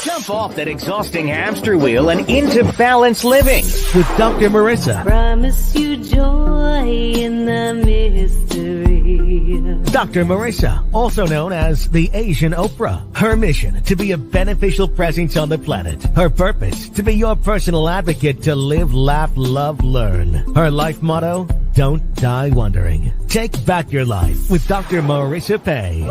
Jump off that exhausting hamster wheel and into balanced living with Dr. Marissa. Promise you joy in the mystery. Dr. Marissa, also known as the Asian Oprah. Her mission, to be a beneficial presence on the planet. Her purpose, to be your personal advocate to live, laugh, love, learn. Her life motto, don't die wondering. Take back your life with Dr. Marissa Pay.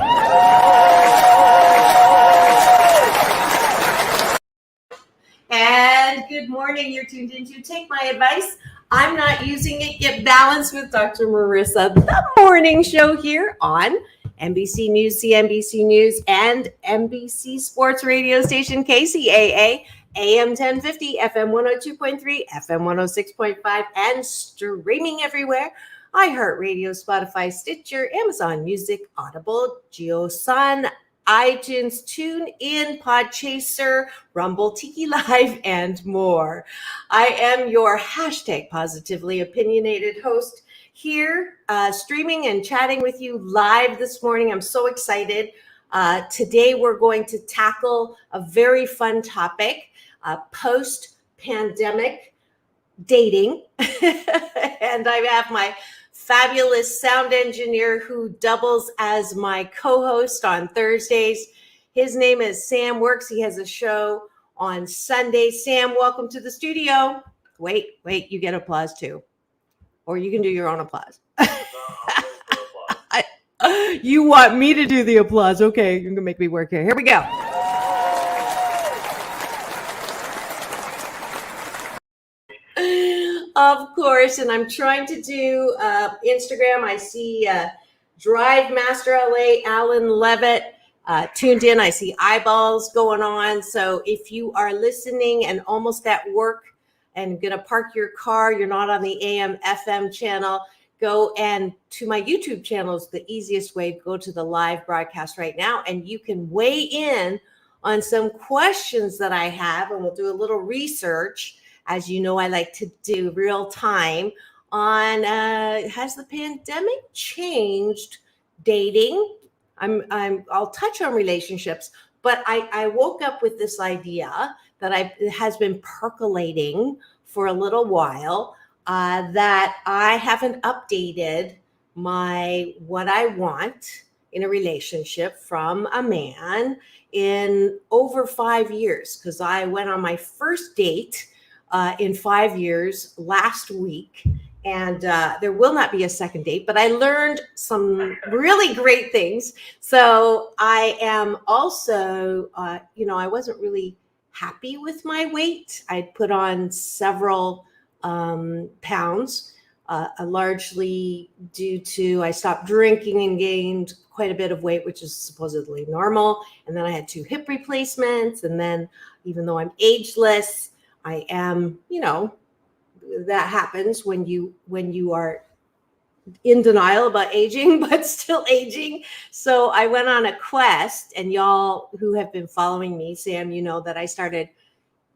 And good morning. You're tuned into Take My Advice. I'm not using it. Get balanced with Dr. Marissa, the morning show here on NBC News, CNBC News, and NBC Sports Radio Station KCAA, AM 1050, FM 102.3, FM 106.5, and streaming everywhere. iHeartRadio, Spotify, Stitcher, Amazon Music, Audible, JioSaavn, iTunes, TuneIn, Podchaser, Rumble, Tiki Live, and more. I am your hashtag positively opinionated host here, streaming and chatting with you live this morning. I'm so excited. Today we're going to tackle a very fun topic, post-pandemic dating. And I have my fabulous sound engineer who doubles as my co-host on Thursdays. His name is Sam Works. He has a show on Sunday. Sam, welcome to the studio. Wait, you get applause too. Or you can do your own applause. You want me to do the applause. Okay, you're going to make me work here. Here we go. Of course, and I'm trying to do Instagram. I see Drive Master LA, Alan Levitt tuned in. I see eyeballs going on. So if you are listening and almost at work and going to park your car, you're not on the AM FM channel, go and to my YouTube channel is the easiest way to go to the live broadcast right now. And you can weigh in on some questions that I have, and we'll do a little research. As you know, I like to do real time on has the pandemic changed dating? I'll touch on relationships, but I woke up with this idea that it has been percolating for a little while, that I haven't updated what I want in a relationship from a man in over 5 years, because I went on my first date in 5 years last week, and there will not be a second date, but I learned some really great things. So I am also, I wasn't really happy with my weight. I'd put on several pounds, largely due to I stopped drinking and gained quite a bit of weight, which is supposedly normal. And then I had 2 hip replacements. And then even though I'm ageless, I am, that happens when you are in denial about aging, but still aging. So I went on a quest, and y'all who have been following me, Sam, you know that I started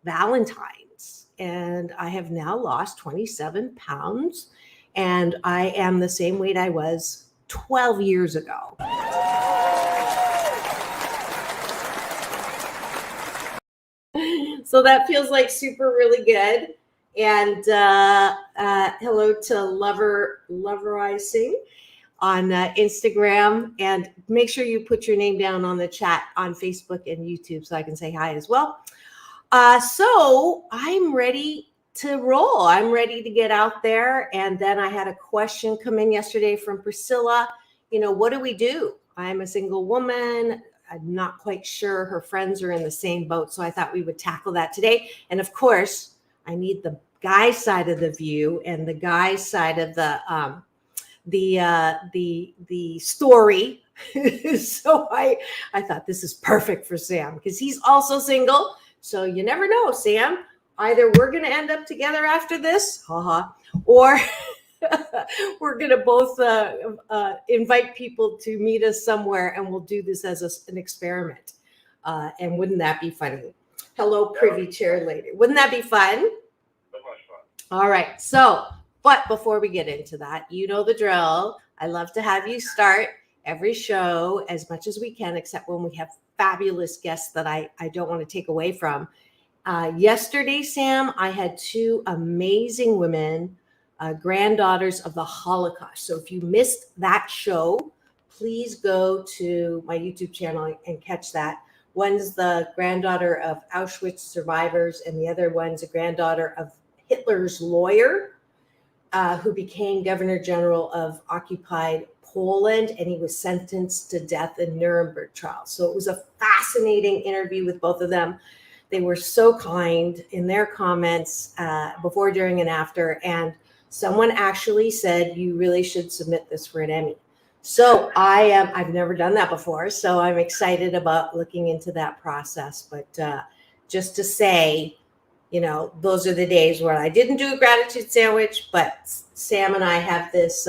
Valentine's, and I have now lost 27 pounds, and I am the same weight I was 12 years ago. So that feels like super really good. And hello to Loverizing on Instagram. And make sure you put your name down on the chat on Facebook and YouTube so I can say hi as well. So I'm ready to roll. I'm ready to get out there. And then I had a question come in yesterday from Priscilla. What do we do? I'm a single woman. I'm not quite sure her friends are in the same boat. So I thought we would tackle that today. And of course, I need the guy side of the view and the guy side of the story. So I thought this is perfect for Sam because he's also single. So you never know, Sam. Either we're going to end up together after this, or we're going to both invite people to meet us somewhere, and we'll do this as an experiment. And wouldn't that be funny? Hello, privy chair lady. Wouldn't that be fun? So much fun. All right. So, but before we get into that, you know the drill. I love to have you start every show as much as we can, except when we have fabulous guests that I don't want to take away from. Yesterday, Sam, I had two amazing women, granddaughters of the Holocaust. So if you missed that show, please go to my YouTube channel and catch that. One's the granddaughter of Auschwitz survivors, and the other one's a granddaughter of Hitler's lawyer, who became Governor General of occupied Poland, and he was sentenced to death in Nuremberg trial. So it was a fascinating interview with both of them. They were so kind in their comments before, during, and after. And someone actually said, you really should submit this for an Emmy. So I've never done that before. So I'm excited about looking into that process. But just to say, you know, those are the days where I didn't do a gratitude sandwich, but Sam and I have this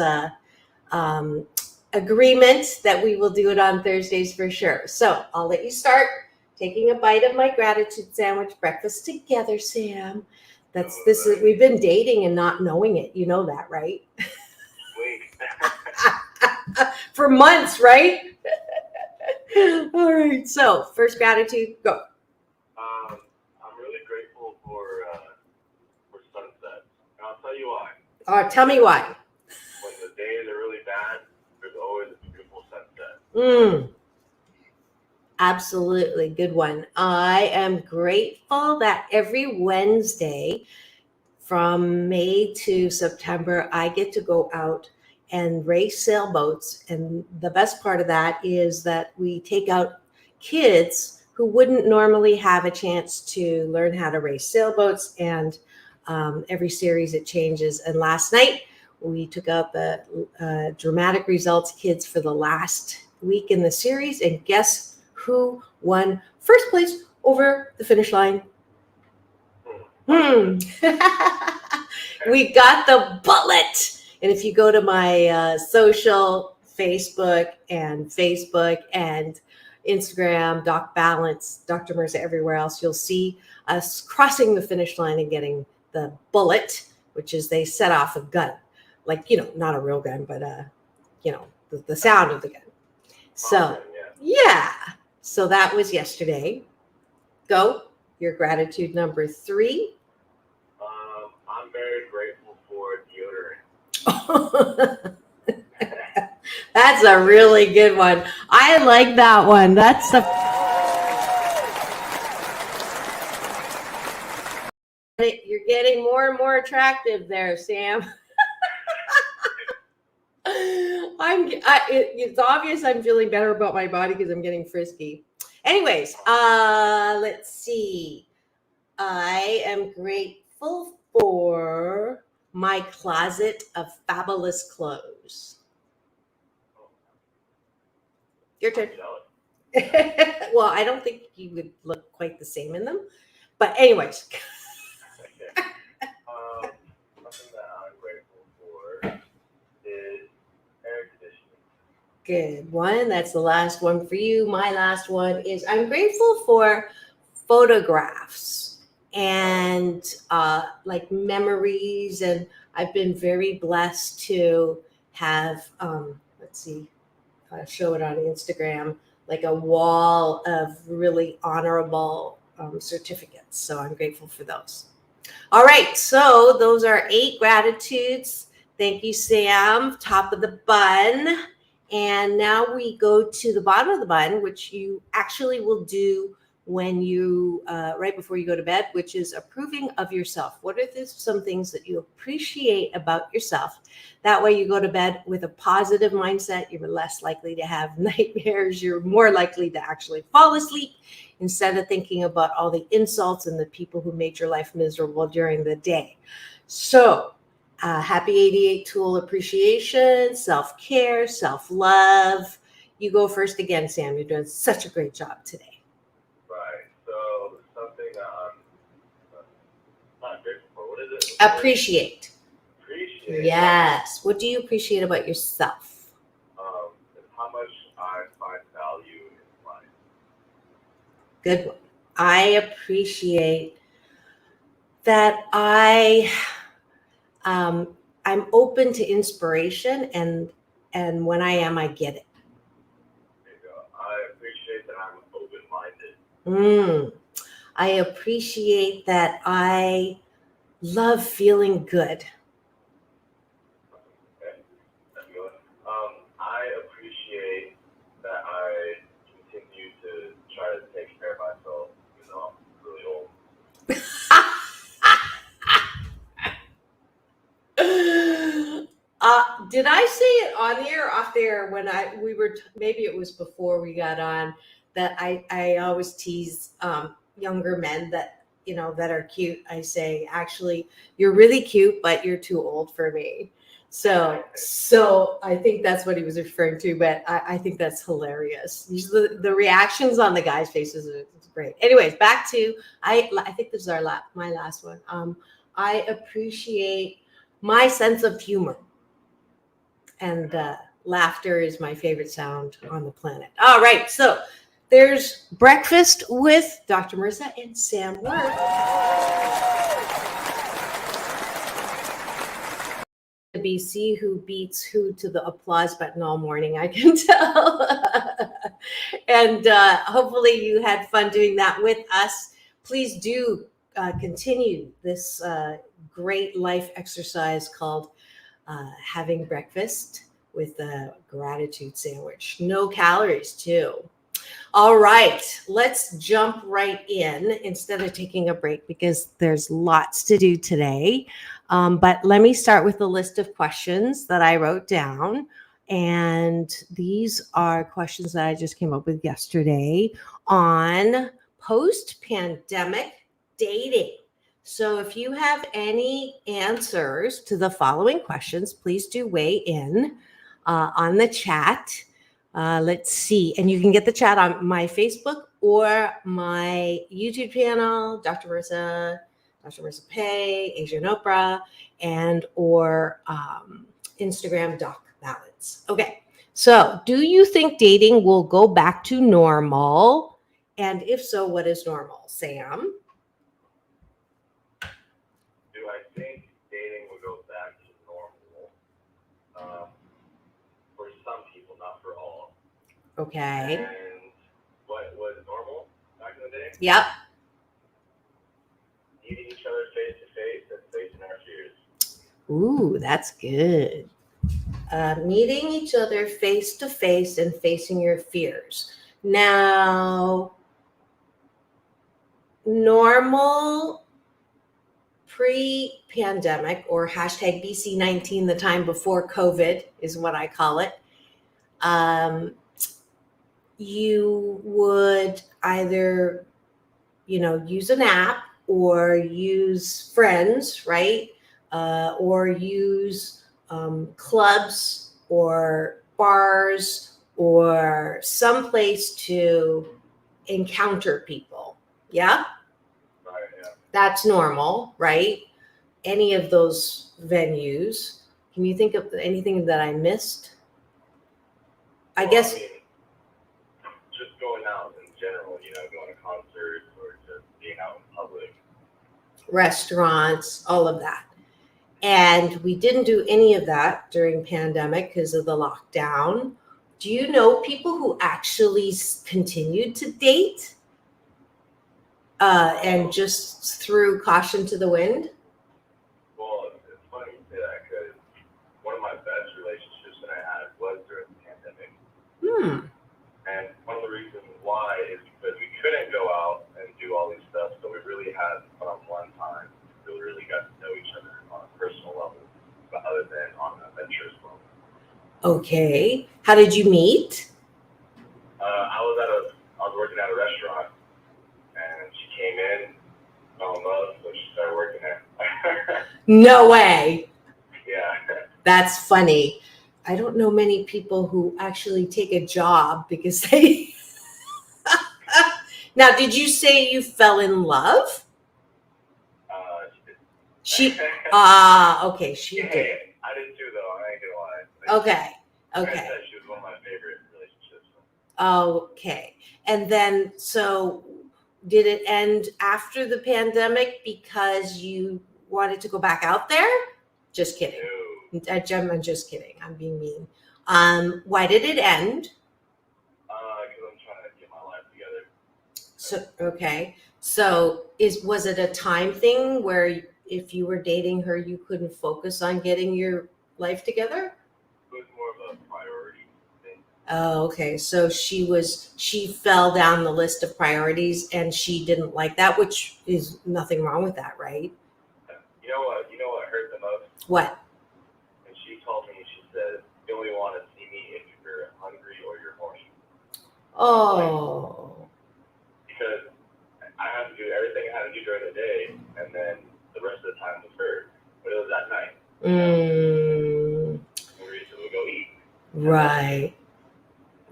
agreement that we will do it on Thursdays for sure. So I'll let you start taking a bite of my gratitude sandwich. Breakfast together, Sam. We've been dating and not knowing it. You know that, right? Wait. For months, right? All right. So first gratitude, go. I'm really grateful for sunset. And I'll tell you why. Tell me why. When the days are really bad, there's always a beautiful sunset. Absolutely. Good one. I am grateful that every Wednesday from May to September, I get to go out and race sailboats. And the best part of that is that we take out kids who wouldn't normally have a chance to learn how to race sailboats. And every series it changes. And last night we took out the dramatic results kids for the last week in the series. And guess who won first place over the finish line? We got the bullet. And if you go to my social, Facebook and Instagram, Doc Balance, Dr. Marissa, everywhere else, you'll see us crossing the finish line and getting the bullet, which is they set off a gun. Like, you know, not a real gun, but, you know, the sound of the gun. So, yeah. So that was yesterday. Go. Your gratitude number 3. I'm very grateful for deodorant. That's a really good one. I like that one. That's the. You're getting more and more attractive there, Sam. It's obvious I'm feeling better about my body because I'm getting frisky. Anyways, let's see. I am grateful for my closet of fabulous clothes. Your turn. Well, I don't think you would look quite the same in them. But anyways. Something that I'm grateful for is air conditioning. Good one. That's the last one for you. My last one is I'm grateful for photographs and like memories. And I've been very blessed to have, let's see, I'll show it on Instagram, like a wall of really honorable certificates. So I'm grateful for those. All right. So those are 8 gratitudes. Thank you, Sam. Top of the bun. And now we go to the bottom of the bun, which you actually will do when you, right before you go to bed, which is approving of yourself. What are some things that you appreciate about yourself? That way you go to bed with a positive mindset. You're less likely to have nightmares. You're more likely to actually fall asleep instead of thinking about all the insults and the people who made your life miserable during the day. So happy 88 tool appreciation, self-care, self-love. You go first again, Sam. You're doing such a great job today. Right. So something that I'm not grateful for. What is it? Appreciate. Appreciate. Yes. What do you appreciate about yourself? And how much I find value in life. Good one. I appreciate that I'm open to inspiration, and when I am, I get it. I appreciate that I love feeling good. Okay, that's good. I appreciate that I continue to try to take care of myself, even though I'm really old. Did I say it on the air or off the air when we were maybe it was before we got on that I always tease younger men that that are cute. I say actually you're really cute, but you're too old for me. So I think that's what he was referring to, but I think that's hilarious. The reactions on the guys' faces are great. Anyways, back to I think this is my last one. I appreciate my sense of humor. And laughter is my favorite sound on the planet. All right, so there's breakfast with Dr. Marissa and Sam Worth. BC who beats who to the applause button all morning, I can tell. And hopefully you had fun doing that with us. Please do continue this great life exercise called having breakfast with a gratitude sandwich. No calories, too. All right, let's jump right in instead of taking a break because there's lots to do today. But let me start with a list of questions that I wrote down. And these are questions that I just came up with yesterday on post-pandemic dating. So if you have any answers to the following questions, please do weigh in on the chat. Let's see. And you can get the chat on my Facebook or my YouTube channel, Dr. Marissa Pay, Asian Oprah, and or Instagram, Doc Balance. Okay. So do you think dating will go back to normal? And if so, what is normal? Sam? Do I think dating will go back to normal? For some people, not for all. Okay. And what was normal back in the day? Yep. Meeting each other face to face and facing our fears. Ooh, that's good. Meeting each other face to face and facing your fears. Now, normal pre-pandemic or hashtag BC19, the time before COVID is what I call it. You would either, use an app or use friends, right? Or use clubs or bars or someplace to encounter people. Yeah? Right, yeah. That's normal, right? Any of those venues. Can you think of anything that I missed? I guess. I mean, just going out in general, going to concerts or just being out in public. Restaurants, all of that. And we didn't do any of that during pandemic because of the lockdown. Do you know people who actually continued to date and just threw caution to the wind? Well, it's funny you say that because one of my best relationships that I had was during the pandemic. And one of the reasons why is because we couldn't go out and do all these stuff, so we really had one-on-one time. We really got to know each other on a personal level, but other than on an adventurous level. Okay. How did you meet? I was working at a restaurant, and she came in, fell in love, so she started working there. No way. Yeah. That's funny. I don't know many people who actually take a job because they. Now, did you say you fell in love? She okay, she yeah, did. I did too, though. I ain't gonna lie. Okay. Like I said, she was one of my favorite relationships. Okay. And then, so did it end after the pandemic because you wanted to go back out there? Just kidding. No. I'm just kidding. I'm being mean. Why did it end? Because I'm trying to get my life together. So okay. So was it a time thing where if you were dating her, you couldn't focus on getting your life together? It was more of a priority thing. Oh, okay. So she fell down the list of priorities and she didn't like that, which is nothing wrong with that, right? You know what? You know what hurt the most? What? And she told me, she said, "You only want to see me if you're hungry or you're horny." Oh. Because I had to do everything I had to do during the day, and then the rest of the time was her. But it was at night. Mm, We would go eat. right.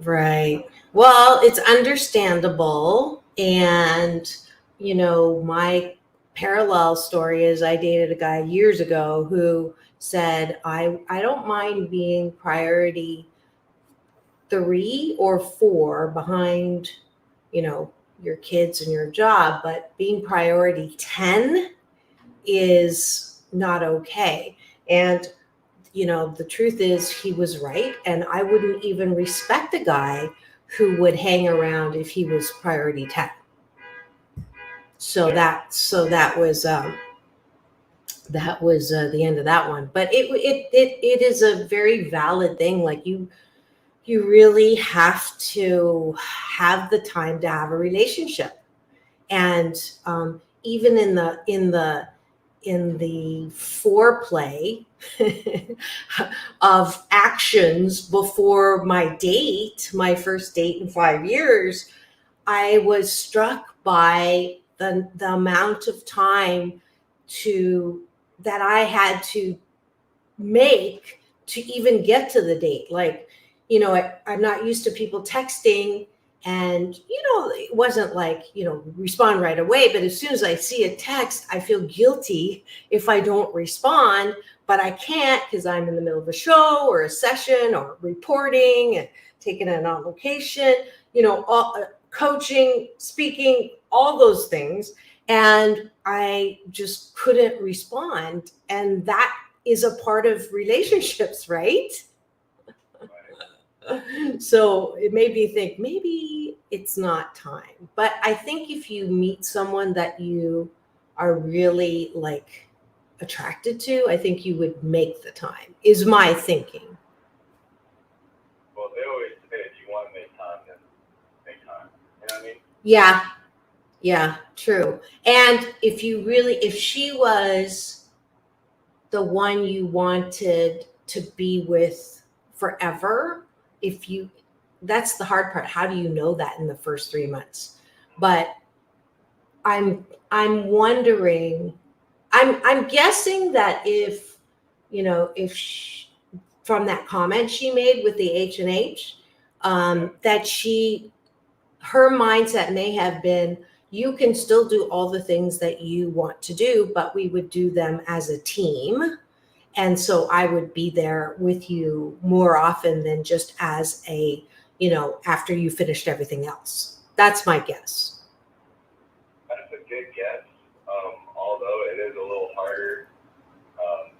Right. Well, it's understandable. And, my parallel story is I dated a guy years ago who said, I don't mind being priority 3 or 4 behind, your kids and your job, but being priority 10 is not okay. And the truth is he was right. And I wouldn't even respect a guy who would hang around if he was priority 10. So that was the end of that one. But it is a very valid thing. Like you really have to have the time to have a relationship. And even in the foreplay of actions before my first date in 5 years, I was struck by the amount of time that I had to make to even get to the date. Like, I'm not used to people texting. And, it wasn't like, respond right away. But as soon as I see a text, I feel guilty if I don't respond. But I can't because I'm in the middle of a show or a session or reporting and taking it on location, coaching, speaking, all those things. And I just couldn't respond. And that is a part of relationships, right? So it made me think maybe it's not time. But I think if you meet someone that you are really like attracted to, I think you would make the time, is my thinking. Well, they always say if you want to make time, then make time. You know what I mean? Yeah, true. And if she was the one you wanted to be with forever, that's the hard part. How do you know that in the first 3 months? But I'm wondering, I'm guessing that if from that comment she made with the H&H, that her mindset may have been, you can still do all the things that you want to do, but we would do them as a team. And so I would be there with you more often than just as after you finished everything else. That's my guess. That's a good guess. Although it is a little harder,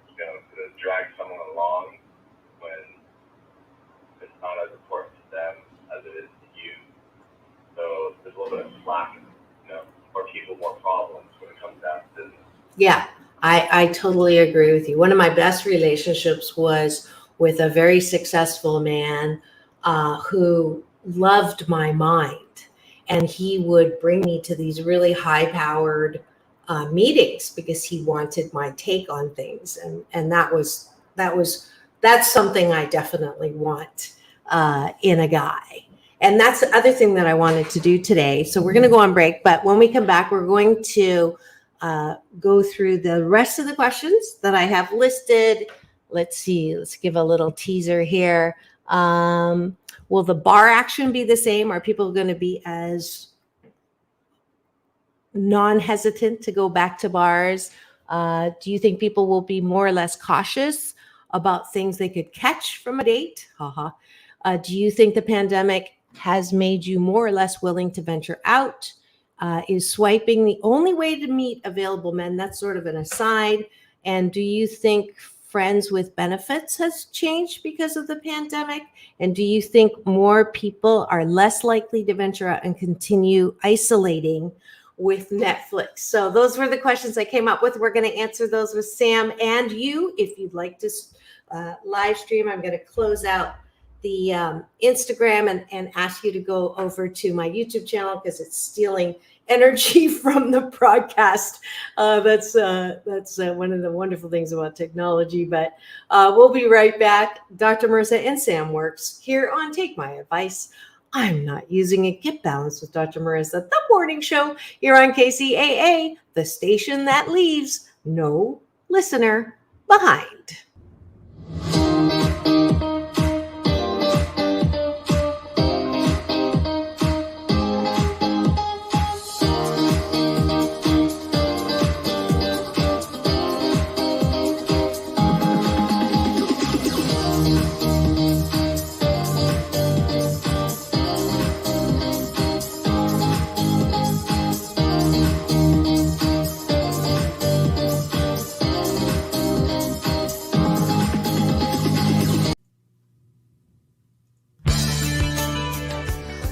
to drag someone along when it's not as important to them as it is to you. So there's a little bit of slack, more people, more problems when it comes down to business. Yeah, I totally agree with you. One of my best relationships was with a very successful man who loved my mind. And he would bring me to these really high-powered meetings because he wanted my take on things. And that's something I definitely want in a guy. And that's the other thing that I wanted to do today. So we're going to go on break. But when we come back, we're going to go through the rest of the questions that I have listed. Let's see. Let's give a little teaser here. Will the bar action be the same? Are people going to be as non-hesitant to go back to bars? Do you think people will be more or less cautious about things they could catch from a date? Do you think the pandemic has made you more or less willing to venture out? Is swiping the only way to meet available men? That's sort of an aside. And do you think friends with benefits has changed because of the pandemic? And do you think more people are less likely to venture out and continue isolating with Netflix? So those were the questions I came up with. We're going to answer those with Sam and you. If you'd like to live stream, I'm going to close out the Instagram and ask you to go over to my YouTube channel because it's stealing energy from the broadcast. That's one of the wonderful things about technology. But we'll be right back. Dr. Marissa and Sam Works here on Take My Advice. I'm not using it. Get Balanced with Dr. Marissa, the morning show here on KCAA, the station that leaves no listener behind.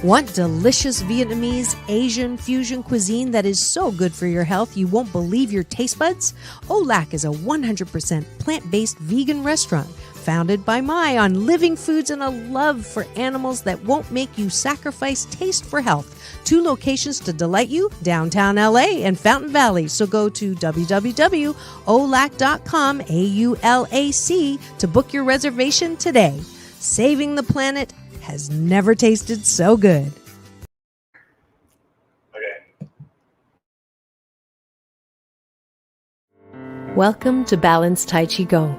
Want delicious Vietnamese Asian fusion cuisine that is so good for your health you won't believe your taste buds? Olac is a 100% plant-based vegan restaurant founded by Mai on living foods and a love for animals that won't make you sacrifice taste for health. 2 locations to delight you, downtown LA and Fountain Valley. So go to www.olac.com, AULAC, to book your reservation today. Saving the planet has never tasted so good. Okay. Welcome to Balanced Tai Chi Go.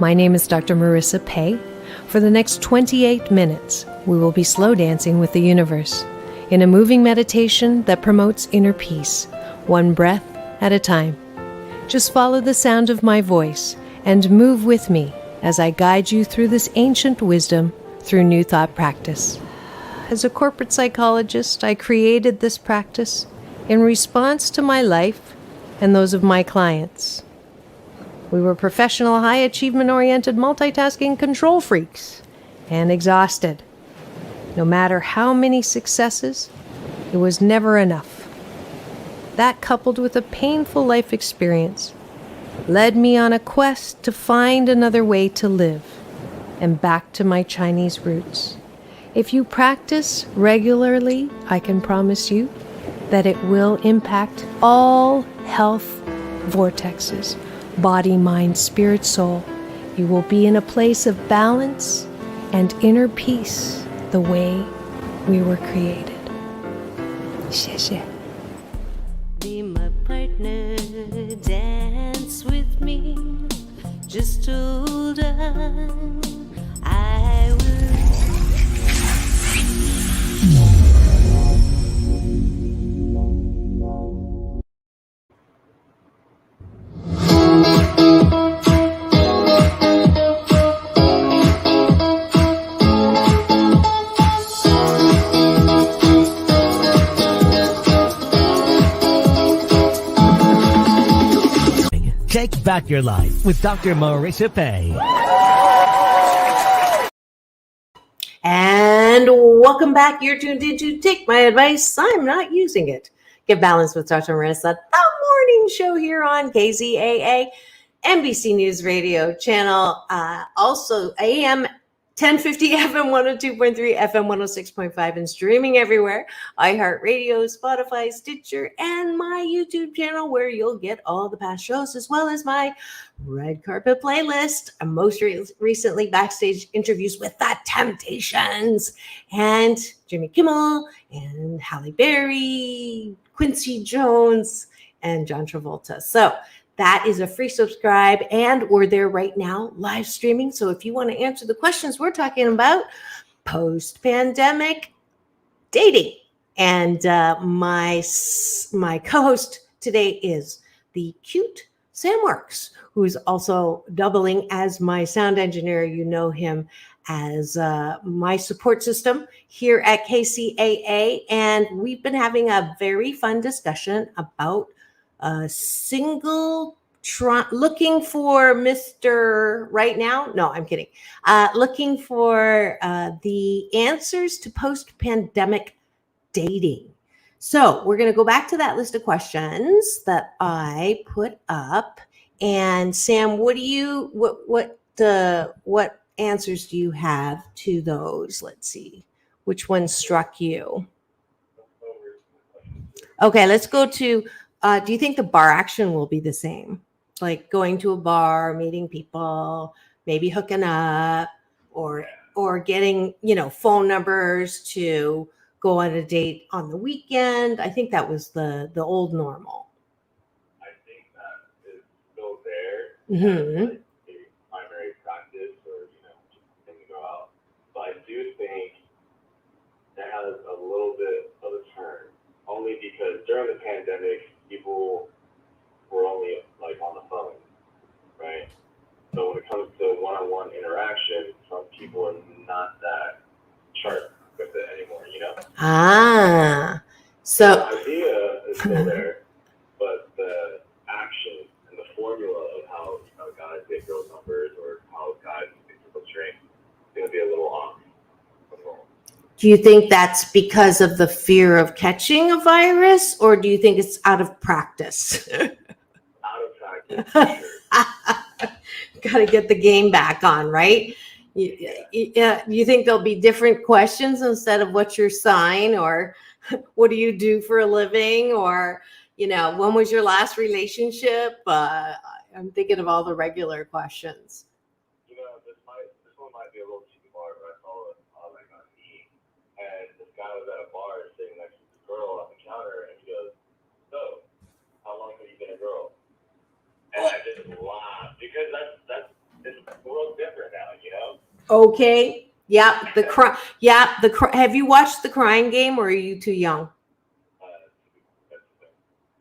My name is Dr. Marissa Pei. For the next 28 minutes, we will be slow dancing with the universe in a moving meditation that promotes inner peace, one breath at a time. Just follow the sound of my voice and move with me as I guide you through this ancient wisdom through New Thought practice. As a corporate psychologist, I created this practice in response to my life and those of my clients. We were professional, high achievement-oriented, multitasking control freaks and exhausted. No matter how many successes, it was never enough. That, coupled with a painful life experience, led me on a quest to find another way to live and back to my Chinese roots. If you practice regularly, I can promise you that it will impact all health vortexes, body, mind, spirit, soul. You will be in a place of balance and inner peace the way we were created. 谢谢. Be my partner, dance with me, just hold on. I will. Take back your life with Dr. Marissa Pei. And welcome back. You're tuned in to Take My Advice. I'm not using it. Get Balanced with Dr. Marissa, the morning show here on KZAA, NBC News Radio channel, also AM 1050, FM 102.3, FM 106.5, and streaming everywhere. iHeartRadio, Spotify, Stitcher, and my YouTube channel, where you'll get all the past shows, as well as my red carpet playlist. Most recently, backstage interviews with The Temptations, and Jimmy Kimmel, and Halle Berry, Quincy Jones, and John Travolta. So that is a free subscribe, and we're there right now live streaming. So if you want to answer the questions we're talking about, post-pandemic dating. And my co-host today is the cute Sam Works, who's also doubling as my sound engineer. You know him as my support system here at KCAA. And we've been having a very fun discussion about single looking for Mr. Right Now. No, I'm kidding. Looking for the answers to post-pandemic dating. So we're going to go back to that list of questions that I put up. And Sam, what answers do you have to those? Let's see. Which one struck you? Okay, let's go to, do you think the bar action will be the same? Like going to a bar, meeting people, maybe hooking up, or getting, phone numbers to go on a date on the weekend. I think that was the old normal. I think that is still there. Mm-hmm. Like a primary practice, or just thing to go out. But I do think it has a little bit of a turn, only because during the pandemic, people were only like on the phone, right? So when it comes to one-on-one interaction, some people are not that sharp with it anymore, So the idea is still there, but the action and the formula of how guys get girls numbers or how guys get people's strength is going to be a little off. do you think that's because of the fear of catching a virus, or do you think it's out of practice? Out of practice, for sure. Got to get the game back on, right? You think there'll be different questions instead of what's your sign, or what do you do for a living, or when was your last relationship? I'm thinking of all the regular questions. This one might be a little too far, but I saw it like on me, and this guy was at a bar sitting next to this girl on the counter, and he goes, "So, how long have you been a girl?" And I just laughed because it's the world's different now, Okay. Yeah. Have you watched The Crying Game, or are you too young?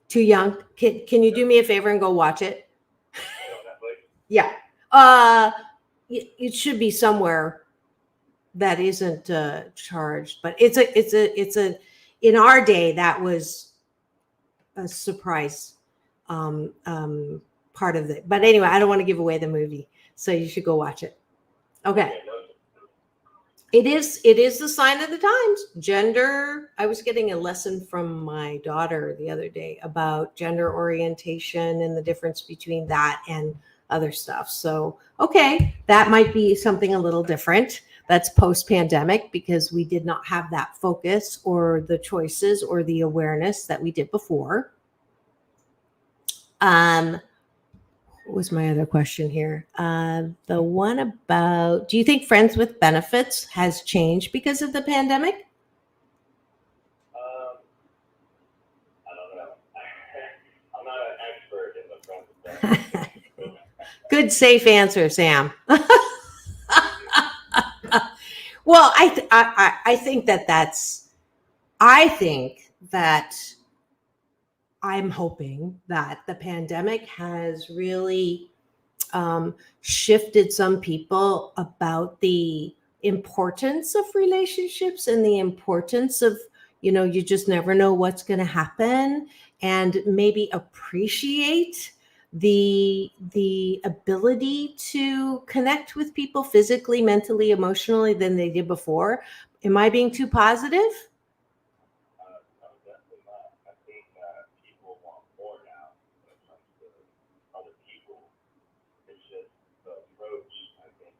Too young. Can you do me a favor and go watch it? Yeah. It should be somewhere that isn't charged, but it's a in our day that was a surprise part of it. But anyway, I don't want to give away the movie, so you should go watch it. Okay. It is the sign of the times. Gender. I was getting a lesson from my daughter the other day about gender orientation and the difference between that and other stuff. So, okay, that might be something a little different. That's post-pandemic, because we did not have that focus or the choices or the awareness that we did before. What was my other question here? The one about, do you think friends with benefits has changed because of the pandemic? I don't know. I'm not an expert in the friends with benefits. Good, safe answer, Sam. Well, I think I'm hoping that the pandemic has really shifted some people about the importance of relationships and the importance of, you just never know what's going to happen, and maybe appreciate the ability to connect with people physically, mentally, emotionally than they did before. Am I being too positive? Definitely not. I think that people want more now when it comes to other people. It's just the approach, I think,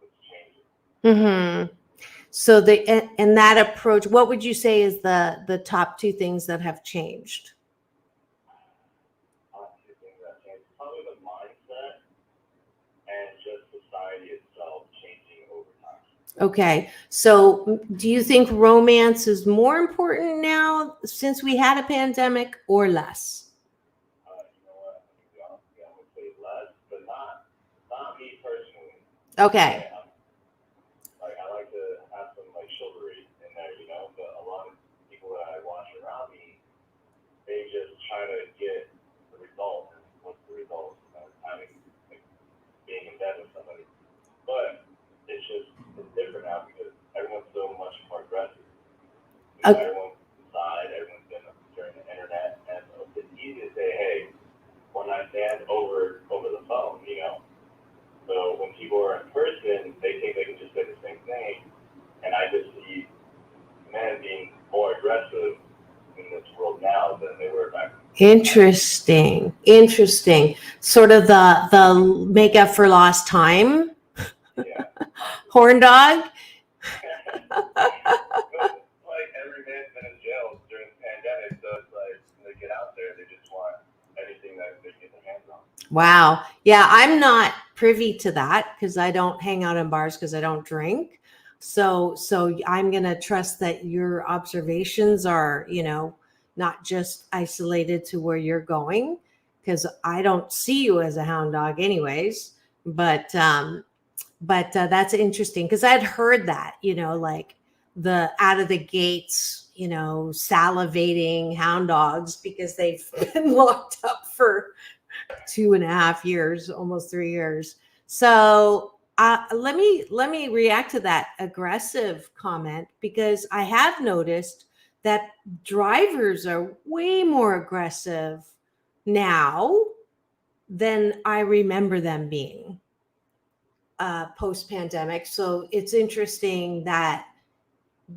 is changing. Mm-hmm. So and that approach, what would you say is the top two things that have changed? Two things that changed. Probably the mindset and just society itself changing over time. Okay. So do you think romance is more important now since we had a pandemic, or less? You know what? I would say less, but not me personally. Okay. I like to have some chivalry in there, but a lot of people that I watch around me, they just try to get the result. And what's the result? Being in bed with somebody. But it's different now because everyone's so much more aggressive. Everyone's inside, everyone's been during the internet, and it's easy to say, hey, one night stand over Interesting. Interesting. Sort of the make up for lost time. Yeah. Horn dog. Like every man's been in jail during the pandemic, so it's like when they get out there, they just want anything that they get their hands on. Wow. Yeah, I'm not privy to that because I don't hang out in bars because I don't drink. So I'm going to trust that your observations are, not just isolated to where you're going, because I don't see you as a hound dog anyways. But that's interesting because I'd heard that, like the out of the gates, salivating hound dogs because they've been locked up for 2.5 years, almost 3 years. So let me react to that aggressive comment because I have noticed that drivers are way more aggressive now than I remember them being post-pandemic. So it's interesting that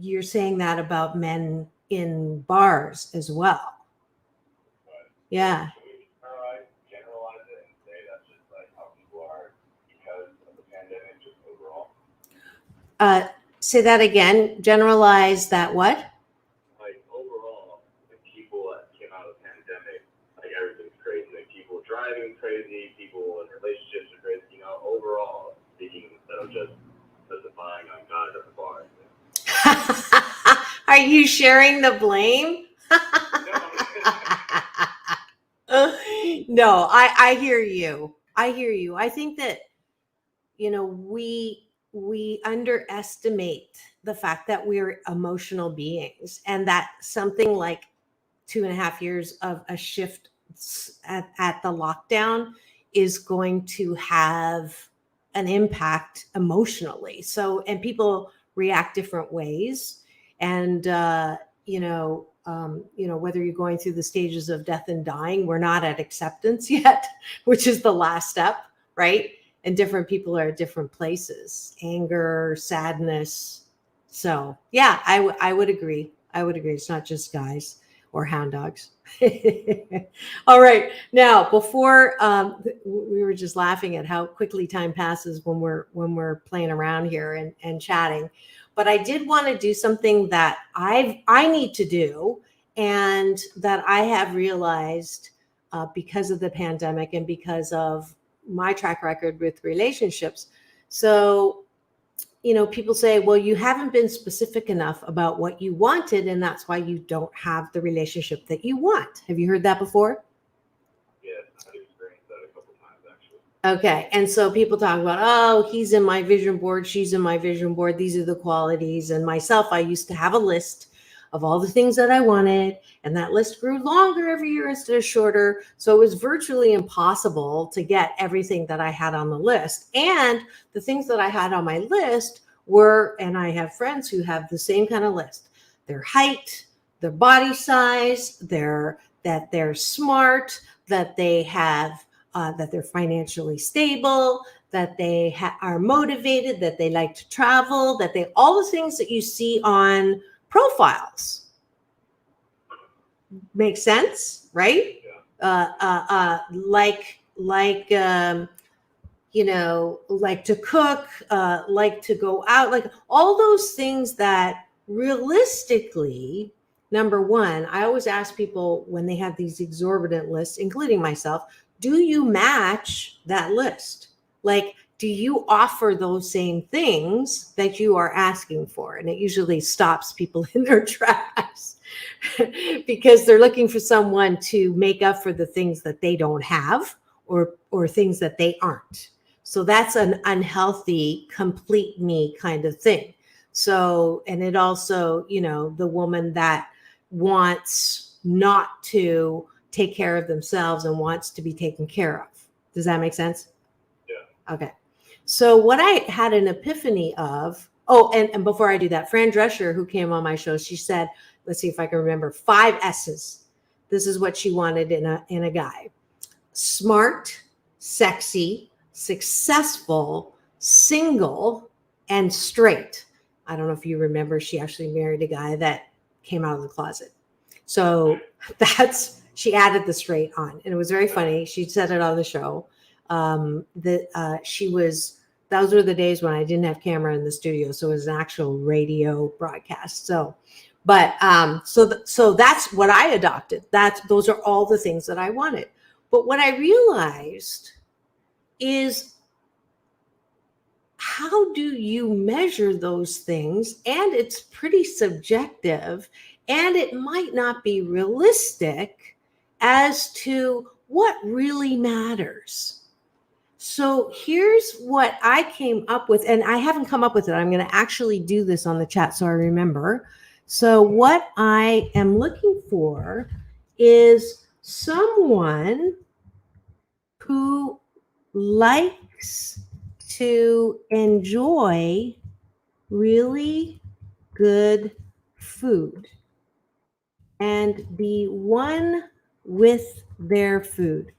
you're saying that about men in bars as well. Yeah. Generalize it and say that's just like how people are because of the pandemic, just overall. Say that again. Generalize that what? Like overall, the people that came out of the pandemic, like everything's crazy. Like people driving crazy, people in relationships are crazy. Overall speaking, instead of just specifying on guys at the bar. Are you sharing the blame? No, I hear you. I hear you. I think that, we underestimate the fact that we're emotional beings and that something like 2.5 years of a shift at the lockdown is going to have an impact emotionally. So, and people react different ways. And, whether you're going through the stages of death and dying, we're not at acceptance yet, which is the last step, right? And different people are at different places, anger, sadness. So yeah, I would agree. I would agree. It's not just guys or hound dogs. All right. Now, before we were just laughing at how quickly time passes when we're playing around here and chatting. But I did want to do something that I need to do and that I have realized because of the pandemic and because of my track record with relationships. So, people say, well, you haven't been specific enough about what you wanted, and that's why you don't have the relationship that you want. Have you heard that before? Yes, I've experienced that a couple times actually. Okay. And so people talk about, oh, he's in my vision board, she's in my vision board. These are the qualities. And myself, I used to have a list of all the things that I wanted. And that list grew longer every year instead of shorter. So it was virtually impossible to get everything that I had on the list. And the things that I had on my list were, and I have friends who have the same kind of list, their height, their body size, that they're smart, that they have, that they're financially stable, that they are motivated, that they like to travel, that they, all the things that you see on profiles. Makes sense, right? Yeah. Like to cook, like to go out, like all those things that realistically, number one, I always ask people when they have these exorbitant lists, including myself, do you match that list? Like, do you offer those same things that you are asking for? And it usually stops people in their tracks because they're looking for someone to make up for the things that they don't have or things that they aren't. So that's an unhealthy, complete me kind of thing. So, and it also, the woman that wants not to take care of themselves and wants to be taken care of. Does that make sense? Yeah. Okay. So what I had an epiphany of, and before I do that, Fran Drescher, who came on my show, she said, let's see if I can remember, 5 S's. This is what she wanted in a guy: smart, sexy, successful, single, and straight. I don't know if you remember, she actually married a guy that came out of the closet. So that's she added the straight on, and it was very funny. She said it on the show. Those were the days when I didn't have camera in the studio, so it was an actual radio broadcast. So that's what I adopted. Those are all the things that I wanted. But what I realized is, how do you measure those things? And it's pretty subjective, and it might not be realistic as to what really matters. So here's what I came up with, and I haven't come up with it. I'm going to actually do this on the chat so I remember. So what I am looking for is someone who likes to enjoy really good food and be one with their food,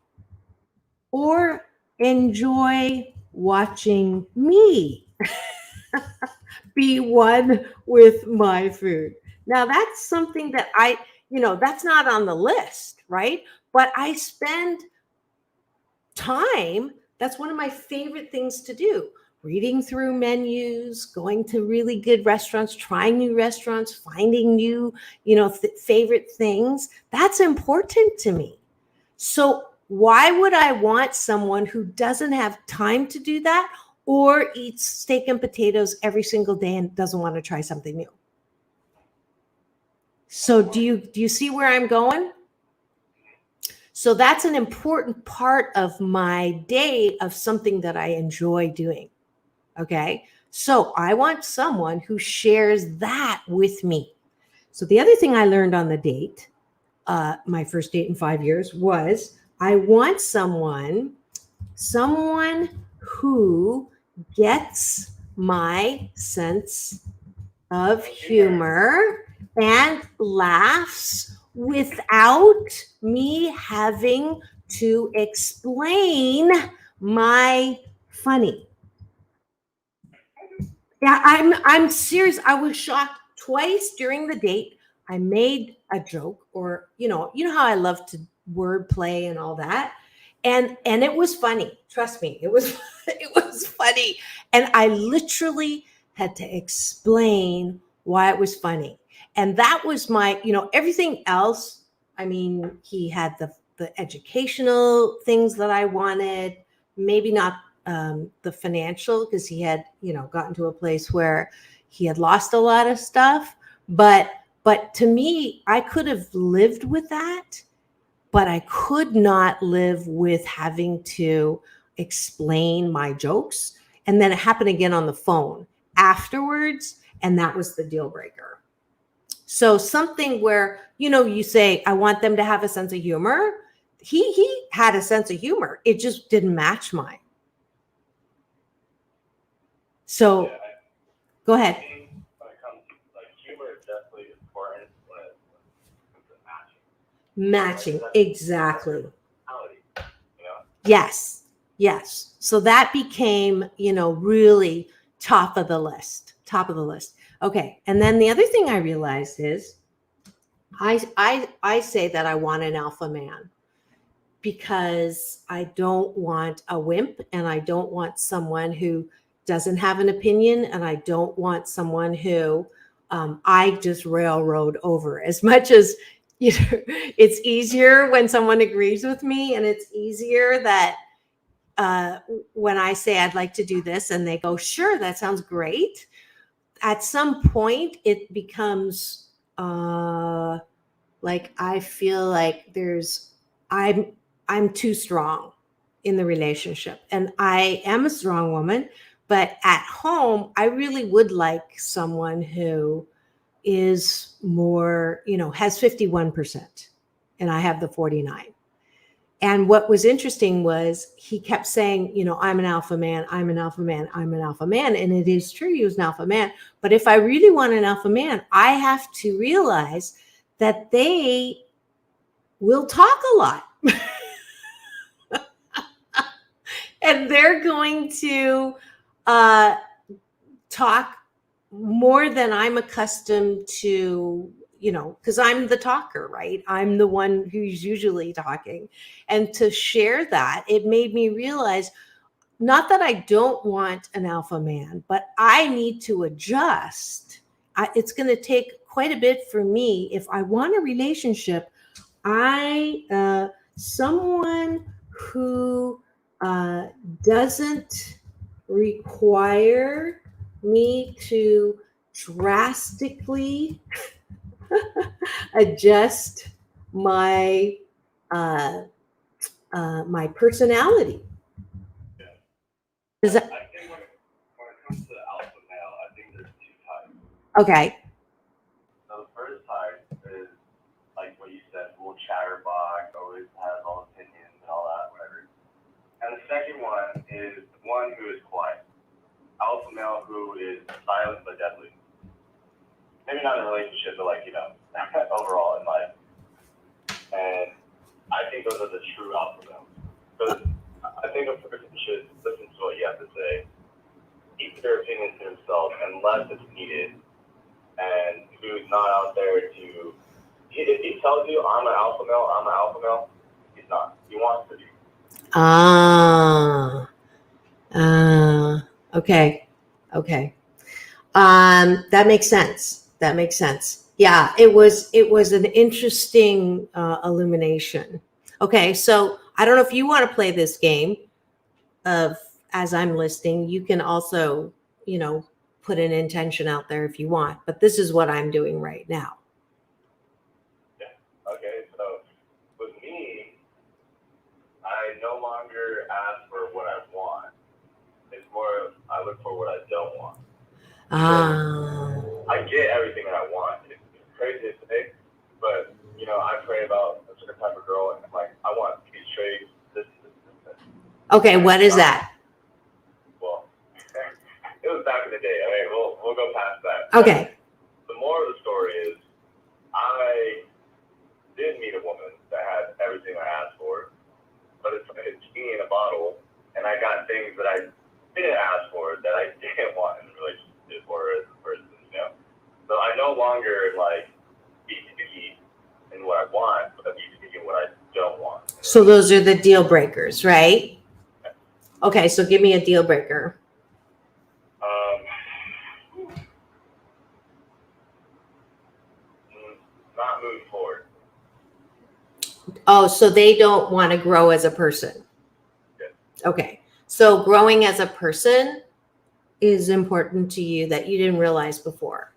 or enjoy watching me be one with my food. Now that's something that that's not on the list, right? But I spend time. That's one of my favorite things to do. Reading through menus, going to really good restaurants, trying new restaurants, finding new, favorite things. That's important to me. So why would I want someone who doesn't have time to do that, or eats steak and potatoes every single day and doesn't want to try something new? So do you see where I'm going? So that's an important part of my day, of something that I enjoy doing. Okay. So I want someone who shares that with me. So the other thing I learned on the date, my first date in 5 years, was I want someone who gets my sense of humor and laughs without me having to explain my funny. Yeah, I'm serious. I was shocked twice during the date. I made a joke, or you know how I love to word play and all that. And it was funny. Trust me, it was funny. And I literally had to explain why it was funny. And that was my, everything else. I mean, he had the educational things that I wanted, maybe not the financial, because he had, gotten to a place where he had lost a lot of stuff. But to me, I could have lived with that, but I could not live with having to explain my jokes. And then it happened again on the phone afterwards, and that was the deal breaker. So something where, you say, I want them to have a sense of humor. He had a sense of humor. It just didn't match mine. So go ahead. When it comes to humor, is definitely important when it comes to matching. Matching, exactly. Yes. So that became, really top of the list. Okay. And then the other thing I realized is I say that I want an alpha man, because I don't want a wimp, and I don't want someone who doesn't have an opinion, and I don't want someone who I just railroad over. As much as it's easier when someone agrees with me, and it's easier that when I say I'd like to do this and they go, sure, that sounds great. At some point it becomes like I feel like I'm too strong in the relationship, and I am a strong woman, but at home I really would like someone who is more, has 51%, and I have the 49. And what was interesting was he kept saying, I'm an alpha man, I'm an alpha man, I'm an alpha man. And it is true, he was an alpha man. But if I really want an alpha man, I have to realize that they will talk a lot. And they're going to talk more than I'm accustomed to, because I'm the talker, right? I'm the one who's usually talking. And to share that, it made me realize not that I don't want an alpha man, but I need to adjust. It's going to take quite a bit for me. If I want a relationship, someone who doesn't require me to drastically adjust my my personality. Does that, I think when it comes to alpha male, I think there's two types. okay. So the first type is like what you said, little chatterbox, always has all opinions and all that, whatever. And the second one is one who is quiet. Alpha male who is silent but deadly. Maybe not in a relationship, but like, overall in life. And I think those are the true alpha males. Because I think a person should listen to what you have to say, keep their opinions to themselves unless it's needed, and who's not out there to, if he tells you, I'm an alpha male, he's not. He wants to be. Okay. That makes sense. Yeah, it was an interesting illumination. Okay, so I don't know if you want to play this game of, as I'm listening, you can also, put an intention out there if you want, but this is what I'm doing right now. Yeah. Okay, so with me, I no longer ask for what I want. It's more of I look for what I don't want. I get everything that I want. It's crazy to say, but I pray about a certain type of girl, and I'm like, I want to be straight. This. Okay, what is that? Well, it was back in the day. I mean, we'll go past that. Okay. The moral of the story is, I did meet a woman that had everything I asked for, but it's genie in a bottle, and I got things that I didn't ask for that I didn't want in a relationship or as a person, So I no longer be picky in what I want, but be picky in what I don't want. So those are the deal breakers, right? Okay, so give me a deal breaker. Not moving forward. Oh, so they don't want to grow as a person. Yeah. Okay, so growing as a person is important to you that you didn't realize before.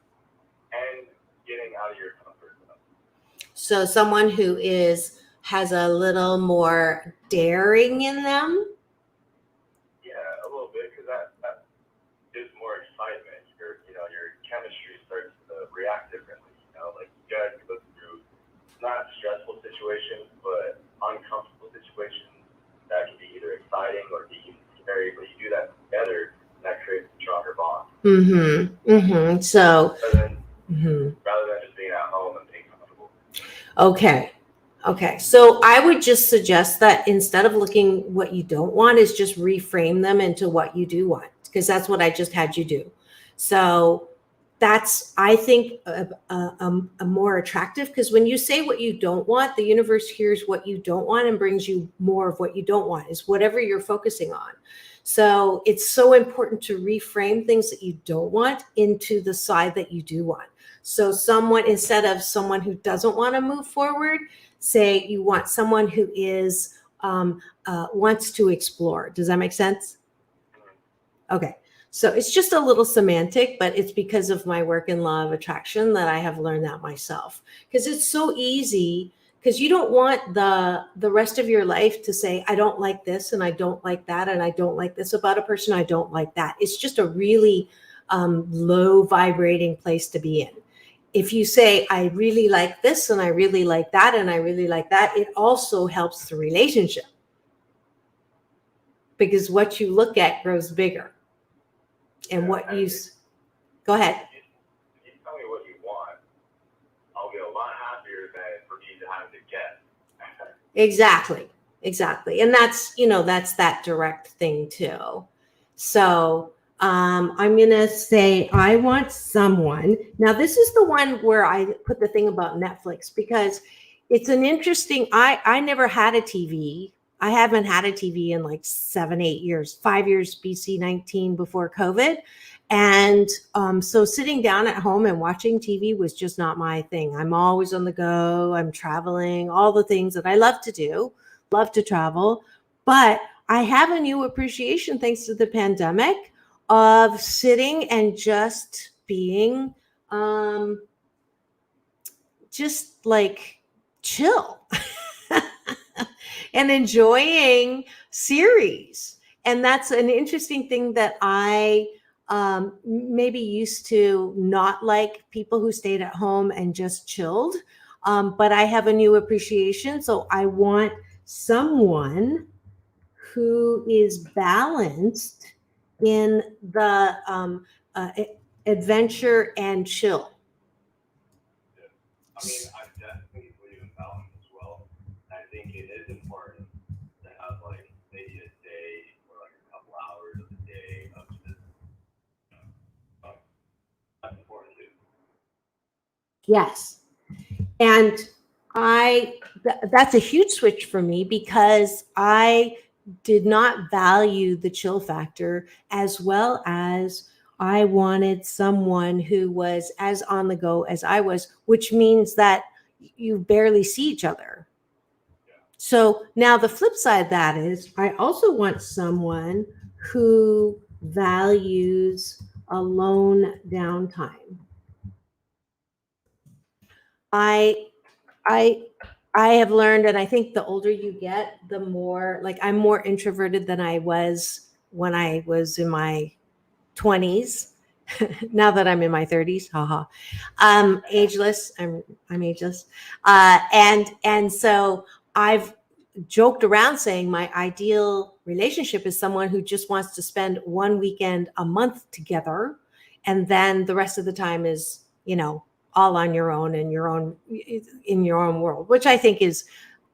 And getting out of your comfort zone. So someone who has a little more daring in them. Yeah, a little bit, because that gives more excitement. Your chemistry starts to react differently. You guys go through not stressful situations, but uncomfortable situations that can be either exciting or be scary. But you do that together, and that creates a stronger bond. So Rather than just being at home and being comfortable. Okay. So I would just suggest that instead of looking what you don't want, is just reframe them into what you do want, because that's what I just had you do. So that's, I think, a more attractive, because when you say what you don't want, the universe hears what you don't want and brings you more of what you don't want, is whatever you're focusing on. So it's so important to reframe things that you don't want into the side that you do want. So instead of someone who doesn't want to move forward, say you want someone who is wants to explore. Does that make sense? Okay. So it's just a little semantic, but it's because of my work in law of attraction that I have learned that myself. Because it's so easy, because you don't want the rest of your life to say, I don't like this and I don't like that and I don't like this about a person, I don't like that. It's just a really low vibrating place to be in. If you say, I really like this and I really like that and I really like that, it also helps the relationship. Because what you look at grows bigger. And what you go ahead. If you tell me what you want, I'll get a lot happier than for me to have to guess. Exactly. And that's that direct thing too. So I'm going to say I want someone. Now, this is the one where I put the thing about Netflix because it's an interesting, I never had a TV. I haven't had a TV in like 7, 8 years, 5 years BC 19 before COVID. And so sitting down at home and watching TV was just not my thing. I'm always on the go. I'm traveling, all the things that I love to do, love to travel. But I have a new appreciation thanks to the pandemic of sitting and just being just like chill and enjoying series. And that's an interesting thing that I maybe used to not like people who stayed at home and just chilled. But I have a new appreciation. So I want someone who is balanced in the adventure and chill. I mean, I definitely believe in balance as well. I think it is important to have like maybe a day or like a couple hours of the day of just that's important too. Yes. And that's a huge switch for me because I did not value the chill factor as well as I wanted someone who was as on the go as I was, which means that you barely see each other. So now the flip side of that is I also want someone who values alone downtime. I have learned, and I think the older you get, the more like I'm more introverted than I was when I was in my 20s. Now that I'm in my 30s, haha. Ageless. I'm ageless. And so I've joked around saying my ideal relationship is someone who just wants to spend one weekend a month together, and then the rest of the time is, all on your own in your own world, which I think is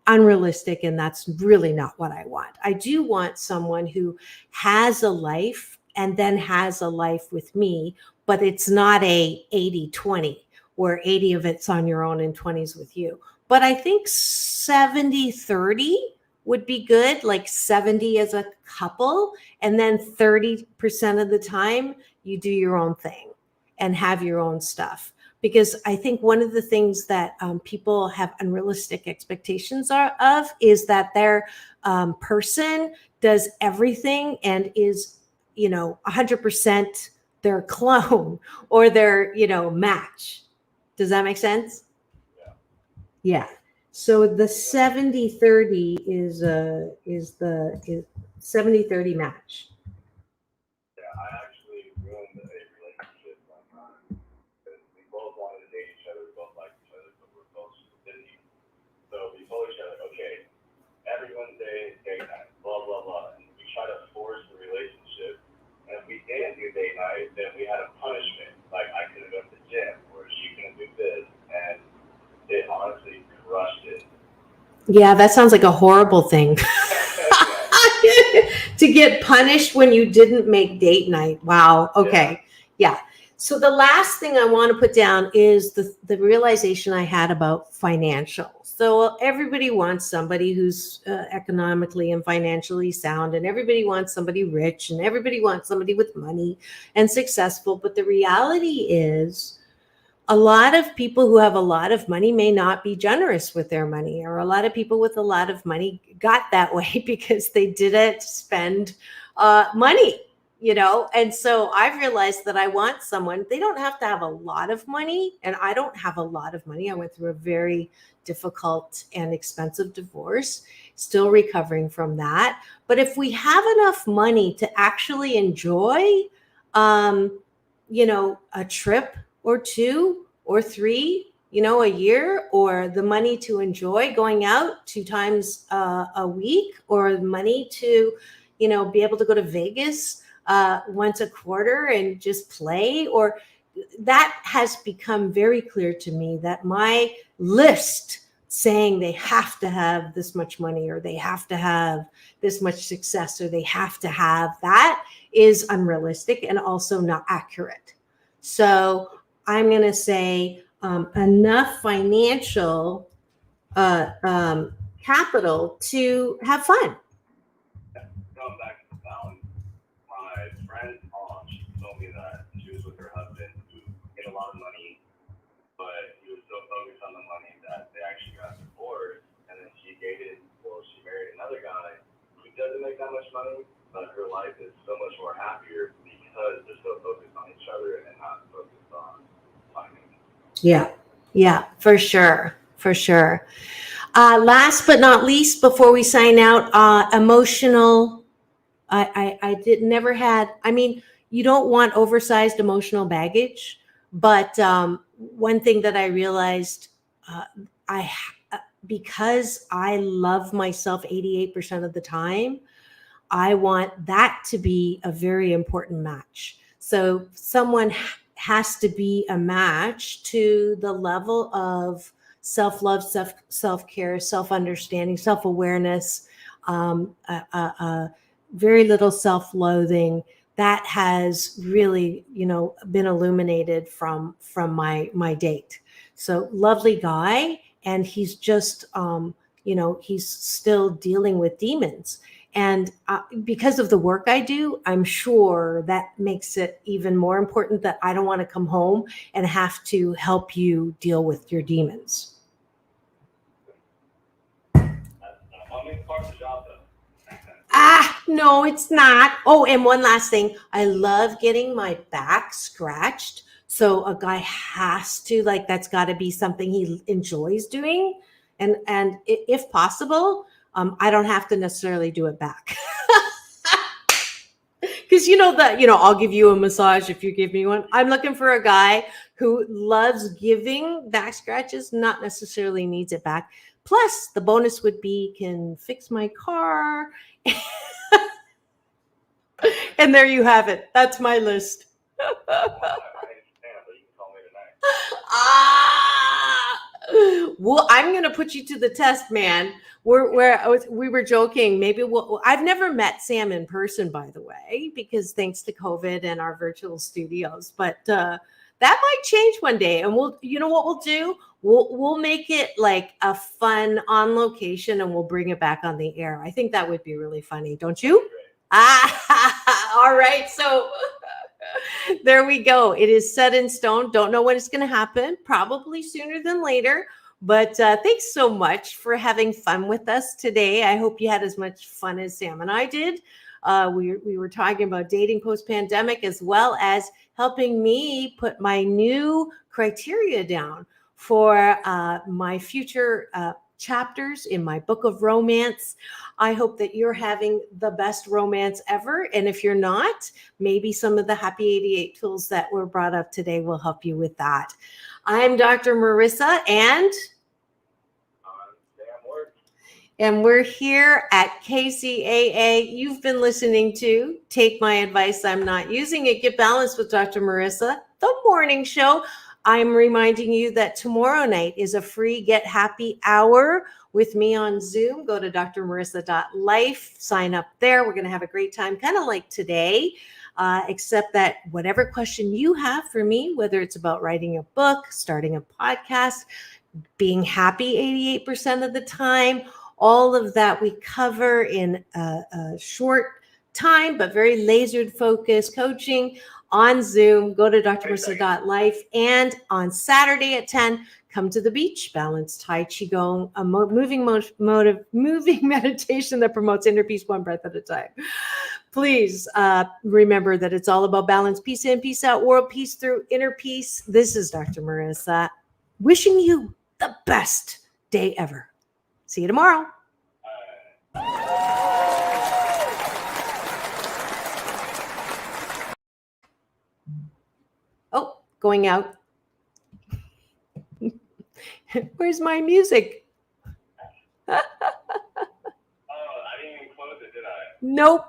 unrealistic, and that's really not what I want. I do want someone who has a life and then has a life with me, but it's not a 80-20 where 80 of it's on your own and 20s with you. But I think 70-30 would be good, like 70 as a couple, and then 30% of the time you do your own thing and have your own stuff. Because I think one of the things that people have unrealistic expectations of is that their person does everything and is, 100% their clone or their, match. Does that make sense? Yeah. So the 70-30 is the 70-30 match. Yeah, I actually ruined a relationship one time because we both wanted to date each other, we both liked each other, but we're both busy. So we told each other, okay, every Wednesday is date night, blah, blah, blah. And we try to force the relationship. And if we didn't do date night, then we had a punishment. Like I couldn't go to the gym or she couldn't do this. And it honestly crushed it. Yeah, that sounds like a horrible thing. To get punished when you didn't make date night. Wow. Okay. Yeah. So the last thing I want to put down is the realization I had about financial. So everybody wants somebody who's economically and financially sound, and everybody wants somebody rich, and everybody wants somebody with money and successful. But the reality is, a lot of people who have a lot of money may not be generous with their money, or a lot of people with a lot of money got that way because they didn't spend money, And so I've realized that I want someone, they don't have to have a lot of money, and I don't have a lot of money. I went through a very difficult and expensive divorce, still recovering from that. But if we have enough money to actually enjoy, a trip or 2 or 3, a year, or the money to enjoy going out 2 times a week, or money to, be able to go to Vegas once a quarter and just play, or that has become very clear to me that my list saying they have to have this much money, or they have to have this much success, or they have to have that, is unrealistic and also not accurate. So I'm going to say enough financial capital to have fun. Going back to the balance, my friend's mom, she told me that she was with her husband who made a lot of money, but he was so focused on the money that they actually got divorced. And then she married another guy who doesn't make that much money, but her life is so much more happier because they're so focused on each other and not focused on finance. Yeah, for sure. Last but not least, before we sign out, emotional. I never had. I mean, you don't want oversized emotional baggage, but one thing that I realized, because I love myself 88% of the time, I want that to be a very important match. So someone has to be a match to the level of self-love, self-care, self-understanding, self-awareness, very little self-loathing. That has really, been illuminated from my date. So lovely guy, and he's just, he's still dealing with demons. And because of the work I do, I'm sure that makes it even more important that I don't want to come home and have to help you deal with your demons. That's only part of the job, though. No, it's not. Oh, and one last thing. I love getting my back scratched. So a guy has to, that's got to be something he enjoys doing. And if possible, I don't have to necessarily do it back. Because I'll give you a massage if you give me one. I'm looking for a guy who loves giving back scratches, not necessarily needs it back. Plus, the bonus would be can fix my car. And there you have it. That's my list. Well, I'm going to put you to the test, man. We were joking. Maybe I've never met Sam in person, by the way, because thanks to COVID and our virtual studios. But that might change one day. And what we'll do? We'll make it like a fun on location, and we'll bring it back on the air. I think that would be really funny, don't you? All right. So there we go. It is set in stone. Don't know when it's going to happen. Probably sooner than later. But thanks so much for having fun with us today. I hope you had as much fun as Sam and I did. We were talking about dating post-pandemic, as well as helping me put my new criteria down for my future chapters in my book of romance. I hope that you're having the best romance ever. And if you're not, maybe some of the Happy 88 tools that were brought up today will help you with that. I'm Dr. Marissa, and we're here at KCAA. You've been listening to Take My Advice, I'm Not Using It. Get Balanced with Dr. Marissa, the morning show. I'm reminding you that tomorrow night is a free Get Happy hour with me on Zoom. Go to drmarissa.life, sign up there. We're going to have a great time, kind of like today, except that whatever question you have for me, whether it's about writing a book, starting a podcast, being happy 88% of the time, all of that we cover in a short time, but very lasered focused coaching on Zoom. Go to drmarissa.life, and on Saturday at 10, come to the beach, balance Tai Chi Gong, a moving meditation that promotes inner peace one breath at a time. Please remember that it's all about balance, peace in, peace out, world peace through inner peace. This is Dr. Marissa, wishing you the best day ever. See you tomorrow. Oh, going out. Where's my music? Oh, I didn't even close it, did I? Nope.